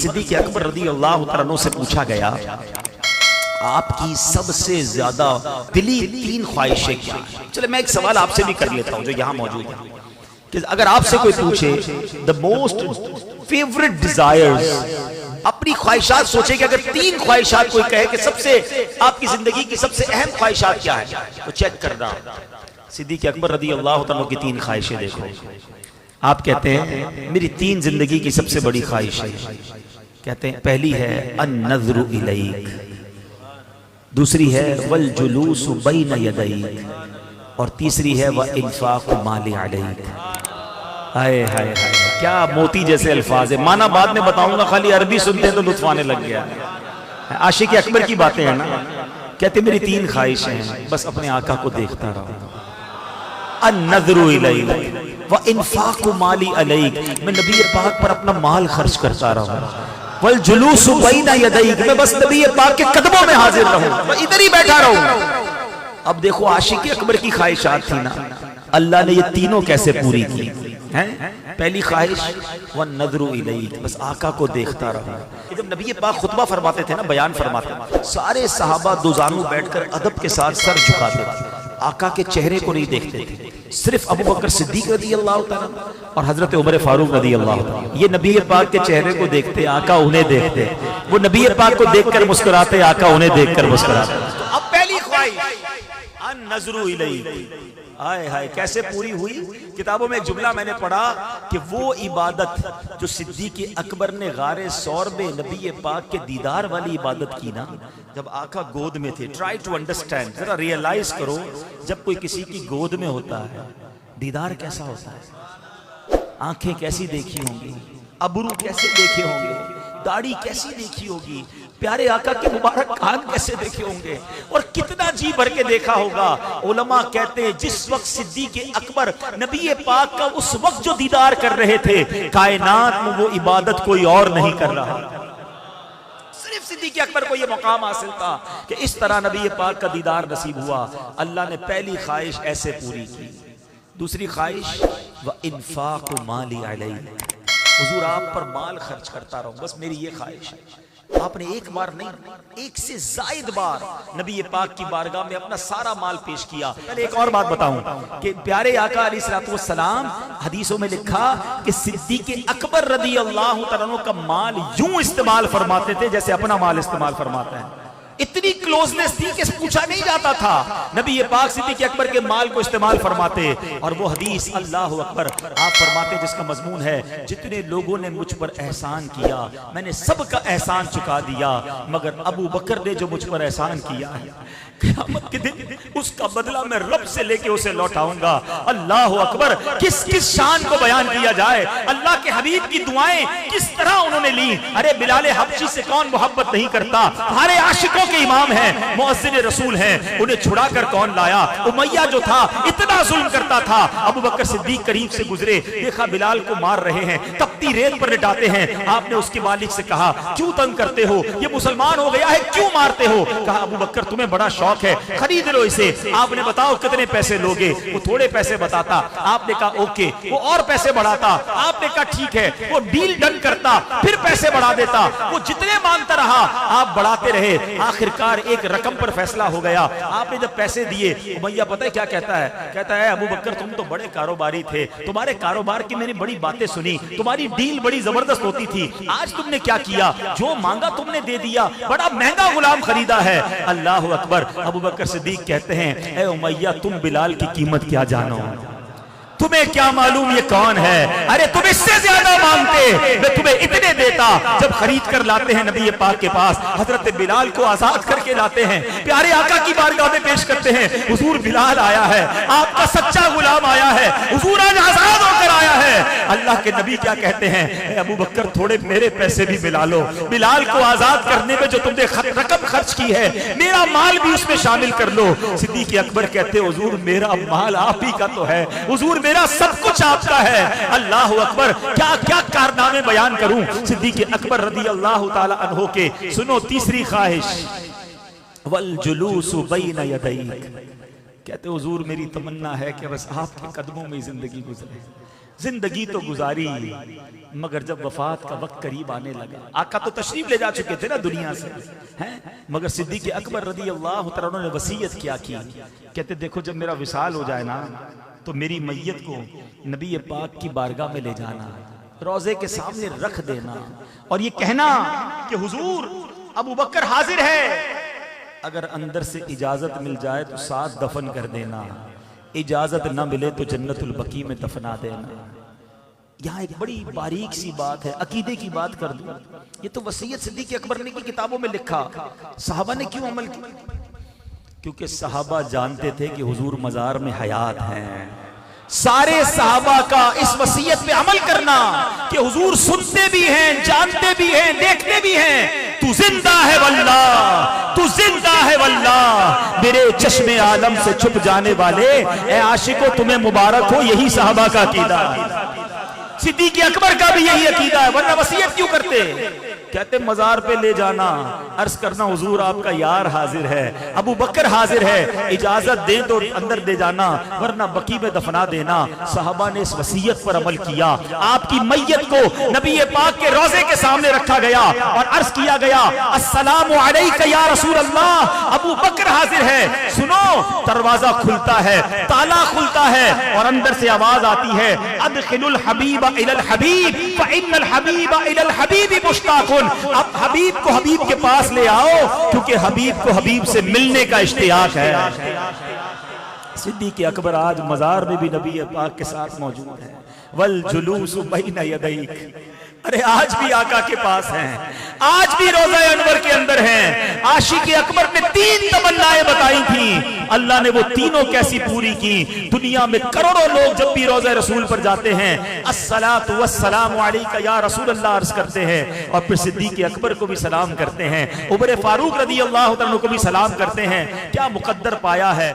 सिद्दीक़ अकबर रज़ी अल्लाह तआला अन्हु से पूछा गया, आपकी सबसे ज्यादा दिली 3 ख्वाहिशें क्या हैं? चले मैं एक सवाल आपसे भी कर लेता हूं जो यहां मौजूद है कि अगर आपसे कोई पूछे द मोस्ट फेवरेट डिजायर्स, अपनी ख्वाहिशात सोचे कि अगर 3 ख्वाहिशात कोई कहे कि सबसे आपकी जिंदगी की सबसे अहम ख्वाहिशात क्या है, तो चेक करना सिद्दीक़ अकबर रज़ी अल्लाह तआला अन्हु की 3 ख्वाहिशें देखो। आप कहते हैं मेरी 3 जिंदगी की सबसे बड़ी ख्वाहिश है। कहते हैं पहली है अन नज़्रु इलैक, दूसरी है वल जुलूसु बैन यदैक, और तीसरी है व इन्फाक़ु माली अलैक। हाय हाय हाय, क्या मोती जैसे अल्फाज है। माना बाद में बताऊंगा, खाली अरबी सुनते हैं तो लुत्फ आने लग गया। आशिक अकबर की बातें हैं ना। कहते मेरी 3 ख्वाहिशें हैं, बस अपने आका को देखता रहो। अन नज़्रु इलैक व इन्फाक़ु माली अलैक, मैं नबी पाक पर अपना माल खर्च करता रहूं। वल जुलूसु बैन यदैक, मैं बस नबी पाक के कदमों में हाजिर रहूं, मैं इधर ही बैठा रहूं। अब देखो आशिक अकबर की ख्वाहिशात थी ना, अल्लाह ने ये तीनों कैसे पूरी की हैं? पहली ख्वाहिश व नज़्रु इलैक, बस आका को देखता रहा। जब नबी पाक खुतबा फरमाते थे ना, बयान फरमाते, सारे सहाबा दुजानू बैठकर अदब के साथ सर झुकाते थे, आका के चेहरे को नहीं देखते थे। सिर्फ अबू बकर सिद्दीक रज़ी अल्लाह तआला और हजरत उमर फारूक रज़ी अल्लाह तआला, ये नबी पाक के चेहरे को देखते, आका उन्हें देखते। वो नबी पाक को देखकर मुस्कुराते, आका उन्हें देखकर मुस्कुराते। तो अब पहली ख्वाहिश अन नज़्रु इलैक, हाय हाय कैसे पूरी हुई। किताबों में एक जुमला मैंने पढ़ा कि वो इबादत जो सिद्दीक़ अकबर ने गारे सौर में नबी पाक के दीदार वाली इबादत की ना, जब आका गोद में थे। ट्राई टू अंडरस्टैंड, जरा रियलाइज करो, जब कोई किसी की गोद में होता है दीदार कैसा होता है। आंखें कैसी देखी होंगी, अबरू कैसे देखे होंगे, दाढ़ी कैसी देखी होगी, प्यारे आका के मुबारक कान कैसे देखे होंगे, और कितना जी भर के देखा होगा। उलमा कहते हैं जिस वक्त सिद्दीक़ अकबर नबी पाक का उस वक्त जो दीदार कर रहे थे, कायनात में वो इबादत कोई और नहीं कर रहा, सिर्फ सिद्दीक़ अकबर को ये मुकाम हासिल था कि इस तरह नबी पाक का दीदार नसीब हुआ। अल्लाह ने पहली ख्वाहिश ऐसे पूरी की। दूसरी ख्वाहिश व इन्फाक़ु माली अलैक, हुजूर आप पर माल खर्च करता रहूं, बस मेरी ये ख्वाहिश है। आपने एक बार नहीं, 1 से ज़ायद बार नबी पाक की बारगाह में अपना सारा माल पेश किया। पहले एक और बात बताऊं कि प्यारे आका अलैहिस्सलातु वस्सलाम, हदीसों में लिखा कि सिद्दीक़ अकबर रज़ी अल्लाह तआला अन्हु का माल यूं इस्तेमाल फरमाते थे जैसे अपना माल इस्तेमाल फरमाते हैं। इतनी क्लोजनेस थी कि पूछा नहीं जाता था। नबी पाक सिद्दीक़ अकबर के माल को इस्तेमाल फरमाते, और वो हदीस अल्लाह अकबर आप फरमाते जिसका मजमून है, जितने लोगों ने मुझ पर एहसान किया मैंने सबका एहसान चुका दिया, मगर अबू बकर ने जो मुझ पर एहसान किया है, क़यामत के दिन उसका बदला मैं रब से लेके उसे लौटाऊंगा। अल्लाह अकबर, किस किस शान को बयान किया जाए। अल्लाह के हबीब की दुआएं किस तरह उन्होंने ली। अरे बिलाल हबशी से कौन मोहब्बत नहीं करता, हमारे आशिकों के इमाम हैं, मुअज्जिन रसूल हैं, उन्हें छुड़ा कर कौन लाया। उमैया जो था इतना जुल्म करता था, अबू बकर सिद्दीक करीब से गुजरे, देखा बिलाल को मार रहे हैं, तपती रेत पर लिटाते हैं। आपने उसके मालिक से कहा क्यों तंग करते हो, ये मुसलमान हो गया है क्यों मारते हो। कहा अबू बकर तुम्हें बड़ा शौक है, खरीद लो इसे। आपने बताओ कितने पैसे लोगे, वो थोड़े पैसे बताता। आपने कहा ओके, वो और पैसे बढ़ाता। आपने कहा ठीक है, वो डील डन करता, फिर पैसे बढ़ा देता। वो जितने मांगता रहा आप बढ़ाते रहे, आखिरकार एक रकम पर फैसला हो गया। आपने जब पैसे दिए, उमैया पता है क्या कहता है, कहता है अबू बकर तुम तो बड़े कारोबारी थे, तुम्हारे कारोबार की मैंने बड़ी बातें सुनी, तुम्हारी डील बड़ी जबरदस्त होती थी, आज तुमने क्या किया, जो मांगा तुमने दे दिया, बड़ा महंगा गुलाम खरीदा है। अल्लाह अकबर। अबू बकर सिद्दीक कहते हैं ए उमैया तुम बिलाल की कीमत क्या जानो, तुम्हें क्या मालूम ये कौन है। अरे तुम इससे ज्यादा मांगते, मैं तुम्हें इतने देता। जब खरीद कर लाते हैं नबी पाक के पास, हजरत बिलाल को आजाद करके लाते हैं, प्यारे आका की बारगाह में पेश करते हैं, हुजूर बिलाल आया है, आपका सच्चा गुलाम आया है, हुजूर आज आजाद होकर आया है। अल्लाह के नबी क्या कहते हैं, अबू बकर थोड़े मेरे पैसे भी मिला लो, बिलाल को आजाद करने में जो तुमने रकम खर्च की है मेरा माल भी उसमें शामिल कर लो। सिद्दीक अकबर कहते हैं हुजूर मेरा माल आप ही का तो है, हुजूर मेरा सब कुछ आपका है। अल्लाह अकबर, क्या क्या कारनामे बयान करूं सिद्दीक अकबर रज़ी अल्लाह ताला अन्हो के। सुनो तीसरी ख्वाहिश, वल जुलूसु बैन यदैक। कहते हुजूर मेरी तमन्ना है कि बस आपके कदमों में जिंदगी गुजरे, जिंदगी तो गुजारी, मगर जब वफात का वक्त करीब आने लगा, आका तो तशरीफ ले जा चुके थे ना दुनिया से, हैं? मगर सिद्दीक़ अकबर रज़ी अल्लाह तआला अन्हु ने वसीयत क्या की, कहते देखो जब मेरा विसाल हो जाए ना तो मेरी मैयत को नबी पाक की बारगाह में ले जाना, रोजे के सामने रख देना और ये कहना कि हुजूर अबू बकर हाजिर है, अगर अंदर से इजाजत मिल जाए तो साथ दफन कर देना, इजाजत ना मिले तो जन्नतुल बकी में दफना देना। यहाँ एक बड़ी बारीक सी बात है, अकीदे की बात कर दूं, ये तो वसीयत सिद्दीक़ अकबर ने की किताबों में लिखा, सहाबा ने क्यों अमल किया? क्योंकि सहाबा जानते थे कि हुजूर मजार में हयात हैं। सारे सहाबा का इस वसीयत पे अमल करना कि हुजूर सुनते भी हैं, जानते भी हैं, देखते भी हैं, तू जिंदा है वल्लाह, तू जिंदा है वल्लाह, मेरे चश्मे आलम से छुप जाने वाले ए आशिको तुम्हें मुबारक हो। यही सहाबा का अकीदा, सिद्दीक़ अकबर का भी यही अकीदा है, वरना वसीयत क्यों करते? कहते मजार पे ले जाना, अर्ज करना हुजूर आपका यार हाजिर है, अबू बकर हाजिर है, इजाजत दे तो अंदर दे जाना, वरना बकी में दफना देना। सहाबा ने इस वसीयत पर अमल किया। आपकी मैयत को नबी पाक के रोजे के सामने रखा गया और अर्ज किया गया अस्सलामु अलैका या रसूल अल्लाह, अबू बकर हाजिर है। सुनो, दरवाजा खुलता है, ताला खुलता है और अंदर से आवाज आती है अदखिलुल हबीबा इलल हबीब फइन्नल हबीबा इलल हबीबी मुश्ताकुन। अब हबीब को हबीब के पास ले आओ, क्योंकि हबीब को हबीब से मिलने का इश्तियाक है। सिद्दीक़ अकबर आज मजार में भी नबी पाक के साथ मौजूद है। वल जुलूसु बैन यदैक, अरे आज भी आका के पास हैं, आज भी रोज़ा अनवर के अंदर हैं। आशिक अकबर ने 3 तमन्नाएं बताई थी, अल्लाह ने वो तीनों कैसी पूरी की। दुनिया में करोड़ों लोग जब भी रोज़ा रसूल पर जाते हैं अस्सलातु वस्सलामु अलैका या रसूल अल्लाह अर्ज करते हैं और फिर सिद्दीक़ अकबर को भी सलाम करते हैं, उमर फारूक रज़ी अल्लाह तआला अन्हु को भी सलाम करते हैं। क्या मुकद्दर पाया है।